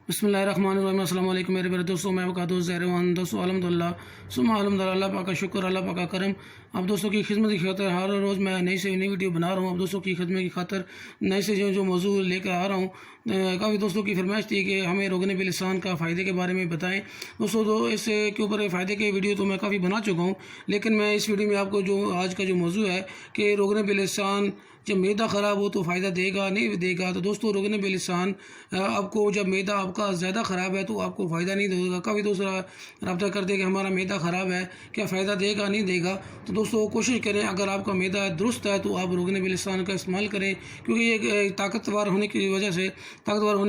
बिस्मिल्लाहिर्रहमानिर्रहीम। अस्सलाम वालेकुम मेरे प्यारे दोस्तों, मैं आपका दोस्त ज़हरवान। दोस्तों अल्हम्दुलिल्लाह सुम्मा अल्हम्दुलिल्लाह, अल्लाह पाक का शुक्र, अल्लाह पाक का करम। अब दोस्तों की खिदमत की खातर हर रोज़ मैं नई से नई वीडियो बना रहा हूँ। अब दोस्तों की खिदमत की खातर नए से जो मौजू लेकर आ रहा हूँ। काफ़ी दोस्तों की फरमाइश थी कि हमें रोगन बिलिसान का फ़ायदे के बारे में बताएं। दोस्तों तो इसके ऊपर फ़ायदे के वीडियो तो मैं काफ़ी बना चुका हूँ, लेकिन मैं इस वीडियो में आपको जो आज का जो मौजू है कि रोगन बिलिसान जब मैदा ख़राब हो तो फ़ायदा देगा नहीं देगा। तो दोस्तों रोगन बिलिसान आपको जब मैदा आपका ज़्यादा ख़राब है तो आपको फ़ायदा नहीं देगा। काफ़ी दोस्त रब्ता करते हैं कि हमारा मैदा ख़राब है, क्या फ़ायदा देगा नहीं देगा। तो दोस्तों कोशिश करें, अगर आपका मैदा दुरुस्त है तो आप रोगन बिलिसान का इस्तेमाल करें, क्योंकि ये ताकतवर होने की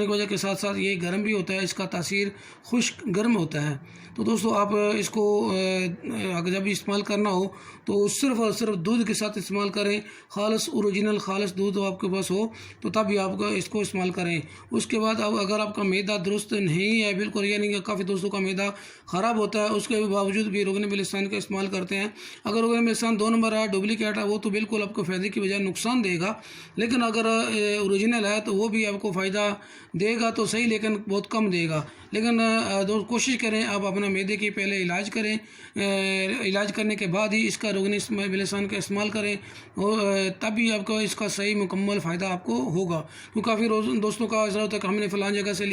वजह के साथ साथ ये गर्म भी होता है। इसका तासीर खुश्क गर्म होता है। तो दोस्तों आप इसको अगर जब इस्तेमाल करना हो तो सिर्फ़ और सिर्फ दूध के साथ इस्तेमाल करें। खालस ओरिजिनल खालस दूध आपके पास हो तो तब भी आप इसको इस्तेमाल करें। उसके बाद अब अगर आपका मैदा दुरुस्त नहीं है बिल्कुल, यानी कि काफ़ी दोस्तों का मैदा ख़राब होता है, उसके बावजूद भी रोगन बिलिसान का इस्तेमाल करते हैं। अगर रोगन बिलिसान 2 नंबर है, डुप्लीकेट है, वो तो बिल्कुल आपको फ़ायदे की बजाय नुकसान देगा। लेकिन अगर ओरिजिनल है तो वो भी आपको फ़ायदा देगा तो सही, लेकिन बहुत कम देगा। लेकिन कोशिश करें आप अपना मैदे की पहले इलाज करें। इलाज करने के बाद ही इसका रोगन बिलिसान का इस्तेमाल करें, और तभी आपको इसका सही मुकम्मल फ़ायदा आपको होगा। क्योंकि काफ़ी दोस्तों का ऐसा होता है कि हमने फ़लाँ जगह से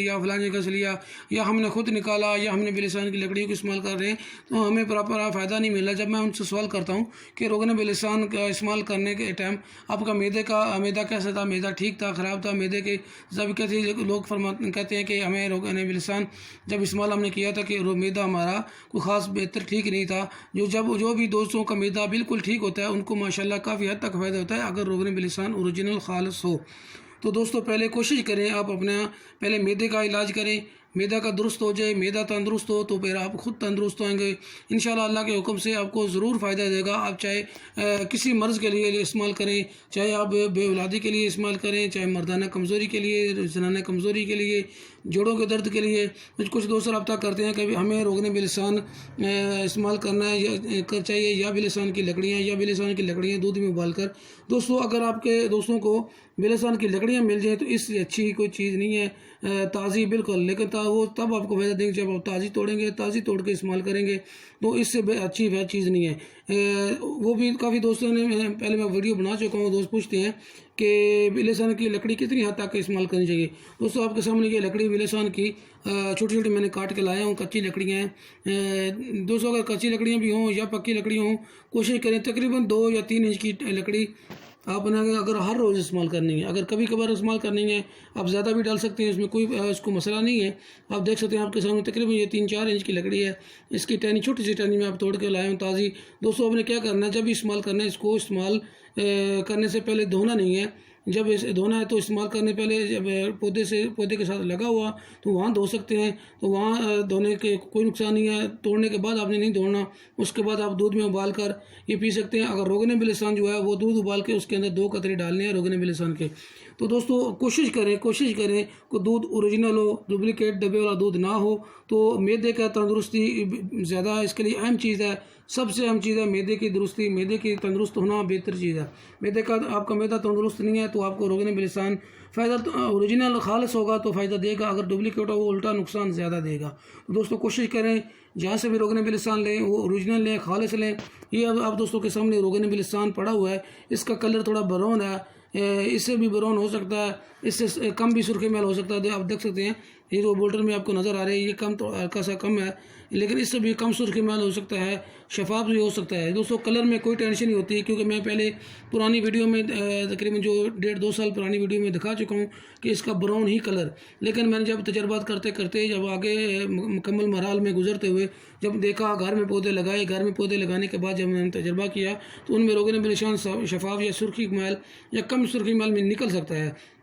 लिया या हमने खुद निकाला या हमने बिलिसान की लकड़ियों को इस्तेमाल कर रहे हैं तो हमें प्रॉपर फ़ायदा नहीं मिल रहा। जब मैं उनसे सवाल करता हूँ कि रोगन बिलिसान का इस्तेमाल करने के टाइम आपका मैदा कैसा था, मैदा ठीक था, ख़राब था, मैदे के जब लोग कहते हैं कि हमें रोगन बिलिसान जब इस्तेमाल हमने किया था कि मैदा हमारा कोई ख़ास बेहतर ठीक नहीं था। जो भी दोस्तों का मैदा बिल्कुल ठीक होता है उनको माशाल्लाह काफ़ी हद तक फ़ायदा होता है अगर रोगन बिलिसान ओरिजिनल खालस हो। तो दोस्तों पहले कोशिश करें आप अपना पहले मैदे का इलाज करें। मैदा का दुरुस्त हो जाए, मैदा तंदुरुस्त हो तो फिर आप खुद तंदुरुस्त होंगे इंशाल्लाह। अल्लाह के हुक्म से आपको ज़रूर फ़ायदा देगा। आप चाहे किसी मर्ज़ के लिए इस्तेमाल करें, चाहे आप बेऔलादी के लिए इस्तेमाल करें, चाहे मर्दाना कमज़ोरी के लिए, जनाना कमज़ोरी के लिए, जोड़ों के दर्द के लिए। कुछ दोस्त रब्ता करते हैं कि हमें रोगन बिलिसान इस्तेमाल करना है चाहिए या बिलिसान की लकड़ियाँ दूध में उबाल कर। दोस्तों अगर आपके दोस्तों को बिलिसान की लकड़ियाँ मिल जाएँ तो इससे अच्छी कोई चीज़ नहीं है, ताज़ी बिल्कुल। लेकिन वो तब आपको फ़ायदा देंगे जब आप ताज़ी तोड़ के इस्तेमाल करेंगे, तो इससे अच्छी वह चीज़ नहीं है। वो भी काफ़ी दोस्तों ने पहले मैं वीडियो बना चुका हूँ। दोस्त पूछते हैं कि बिलिसान की लकड़ी कितनी हद तक इस्तेमाल करनी चाहिए। दोस्तों आपके सामने ये लकड़ी बिलिसान की छोटी छोटी मैंने काट के लाया हूँ, कच्ची लकड़ियाँ हैं। दोस्तों अगर कच्ची लकड़ियाँ भी हों या पक्की लकड़ियाँ हों, कोशिश करें तकरीबन 2 या 3 इंच की लकड़ी आपने अगर हर रोज़ इस्तेमाल करनी है। अगर कभी कभार इस्तेमाल करनी है आप ज़्यादा भी डाल सकते हैं, इसमें कोई इसको मसला नहीं है। आप देख सकते हैं आपके सामने तकरीबन ये 3-4 इंच की लकड़ी है। इसकी टहनी छोटी सी टहनी में आप तोड़ के लाए हूँ ताज़ी। दोस्तों आपने क्या करना है, जब इस्तेमाल करना है इसको इस्तेमाल करने से पहले धोना नहीं है। जब इसे धोना है तो इस्तेमाल करने पहले जब पौधे के साथ लगा हुआ तो वहाँ धो सकते हैं, तो वहाँ धोने के कोई नुकसान नहीं है। तोड़ने के बाद आपने नहीं धोना, उसके बाद आप दूध में उबाल कर ये पी सकते हैं। अगर रोगन बिलिसान जो है वो दूध उबाल के उसके अंदर 2 कतरे डालने हैं रोगन बिलिसान के। तो दोस्तों कोशिश करें कि दूध ओरिजिनल हो, डुप्लीकेट डब्बे वाला दूध ना हो। तो मैदे का तंदुरुस्ती ज़्यादा इसके लिए अहम चीज़ है, सबसे अहम चीज़ है मैदे की दुरुस्ती। मैदे की तंदुरुस्त होना बेहतर चीज़ है। आपका मैदा तंदुरुस्त नहीं है तो आपको रोगन बिलिसान फ़ायदा ओरिजिनल खालस होगा तो फ़ायदा देगा, अगर डुप्लीकेट हो वो उल्टा नुकसान ज़्यादा देगा। तो दोस्तों कोशिश करें जहाँ से भी रोगन बिलिसान लें वो ओरिजिनल लें, खालस लें। ये अब आप दोस्तों के सामने रोगन बिलिसान पड़ा हुआ है, इसका कलर थोड़ा ब्राउन है, इससे भी ब्राउन हो सकता है, इससे कम भी सुर्खी मैल हो सकता है। आप देख सकते हैं ये जो बोल्टर में आपको नज़र आ रहा है ये कम तो हल्का सा कम है, लेकिन इससे भी कम सुर्खी मैल हो सकता है, शफाफ भी हो सकता है। दोस्तों कलर में कोई टेंशन नहीं होती, क्योंकि मैं पहले पुरानी वीडियो में तकरीबन जो 1.5-2 साल पुरानी वीडियो में दिखा चुका हूँ कि इसका ब्राउन ही कलर। लेकिन मैंने जब तजर्बात करते करते जब आगे मुकम्मल मरहल में गुजरते हुए जब देखा, घर में पौधे लगाने के बाद जब मैंने तजर्बा किया तो उनमें रोगन बिलिसान शफाफ या सुर्खी मैल या कम सुर्खी मैल में निकल सकता है।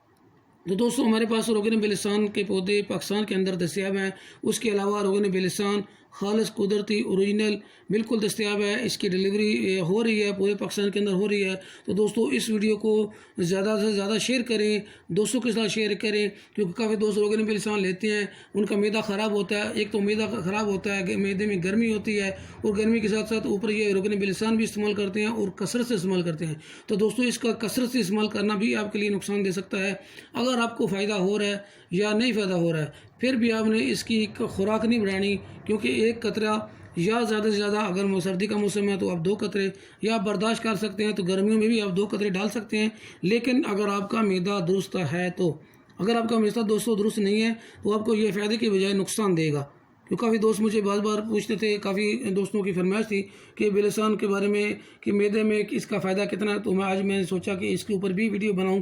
तो दोस्तों हमारे पास रोगन बिलिसान के पौधे पाकिस्तान के अंदर दस्तयाब हैं। उसके अलावा रोगन बिलिसान खालिस कुदरती ओरिजिनल बिल्कुल दस्तयाब है। इसकी डिलीवरी हो रही है, पूरे पाकिस्तान के अंदर हो रही है। तो दोस्तों इस वीडियो को ज़्यादा से ज़्यादा शेयर करें, दोस्तों के साथ शेयर करें, क्योंकि काफ़ी दोस्त रोगन बिलसान लेते हैं, उनका मैदा ख़राब होता है। एक तो मैदा ख़राब होता है, मैदे में गर्मी होती है, और गर्मी के साथ साथ ऊपर ये रोगन बिलसान भी इस्तेमाल करते हैं और कसरत से इस्तेमाल करते हैं। तो दोस्तों इसका कसरत से इस्तेमाल करना भी आपके लिए नुकसान दे सकता है। अगर आपको फ़ायदा हो रहा है या नहीं फ़ायदा हो रहा है, फिर भी आपने इसकी खुराक नहीं बढ़ानी, क्योंकि एक कतरा या ज़्यादा से ज़्यादा, अगर सर्दी का मौसम है तो आप 2 कतरे या आप बर्दाश्त कर सकते हैं, तो गर्मियों में भी आप 2 कतरे डाल सकते हैं। लेकिन अगर आपका मैदा दुरुस्त है तो, अगर आपका मैदा दोस्तों दुरुस्त नहीं है तो आपको ये फ़ायदे की बजाय नुकसान देगा। तो काफ़ी दोस्त मुझे बार बार पूछते थे, काफ़ी दोस्तों की फरमाइश थी कि बिलसान के बारे में कि मैदे में इसका फ़ायदा कितना है। तो मैंने सोचा कि इसके ऊपर भी वीडियो बनाऊं।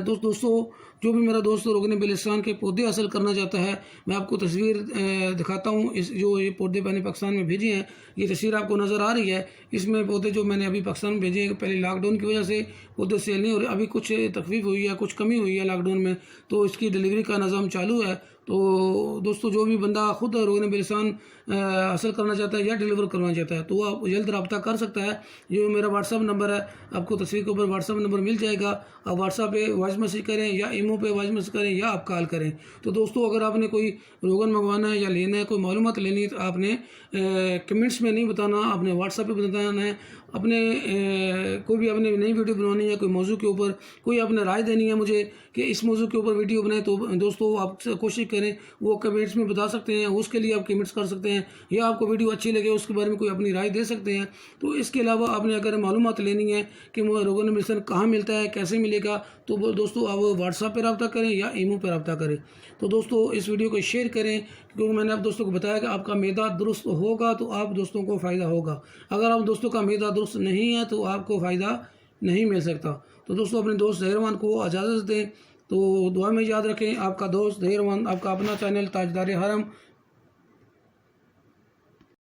दोस्तों जो भी मेरा दोस्त रोगन बिलसान के पौधे हासिल करना चाहता है, मैं आपको तस्वीर दिखाता हूं। इस जो ये पौधे मैंने पाकिस्तान में भेजे हैं, ये तस्वीर आपको नज़र आ रही है। इसमें पौधे जो मैंने अभी पाकिस्तान में भेजे हैं, पहले लॉकडाउन की वजह से पौधे सेल नहीं हो रहे, अभी कुछ तकलीफ हुई है, कुछ कमी हुई है लॉकडाउन में, तो इसकी डिलीवरी का निज़ाम चालू है। तो दोस्तों जो भी बंदा खुद रोगन बिलसान हासिल करना चाहता है या डिलीवर करवाना चाहता है, तो वो आप जल्द रब्ता कर सकता है। जो मेरा व्हाट्सअप नंबर है, आपको तस्वीर के ऊपर व्हाट्सअप नंबर मिल जाएगा। आप व्हाट्सअप पे वॉइस मैसेज करें या ईमो पे वॉइस मैसेज करें या आप कॉल करें। तो दोस्तों अगर आपने कोई रोगन मंगवाना है या लेना है, कोई मालूमात लेनी है, तो आपने कमेंट्स में नहीं बताना, आपने व्हाट्सअप पे बताना है। अपने कोई भी आपने नई वीडियो बनवानी है, कोई मौजू के ऊपर कोई आपने राय देनी है मुझे कि इस मौजू के ऊपर वीडियो बनाए, तो दोस्तों आप कोशिश करें वो कमेंट्स में बता सकते हैं, उसके लिए आप कमेंट्स कर सकते हैं, या आपको वीडियो अच्छी लगे उसके बारे में कोई अपनी राय दे सकते हैं। तो इसके अलावा आपने अगर मालूमात लेनी है कि रोगन बिलसान कहाँ मिलता है, कैसे मिलेगा, तो दोस्तों आप व्हाट्सएप पर रब्ता करें या ईमो पर रब्ता करें। तो दोस्तों इस वीडियो को शेयर करें, क्योंकि मैंने आप दोस्तों को बताया कि आपका मैदा दुरुस्त होगा तो आप दोस्तों को फ़ायदा होगा। अगर आप दोस्तों का मैदा दुरुस्त नहीं है तो आपको फ़ायदा नहीं मिल सकता। तो दोस्तों अपने दोस्त ज़हीरवान को इजाज़त दें, तो दुआ में याद रखें। आपका दोस्त ज़हीरवान, आपका अपना चैनल ताजदार हरम।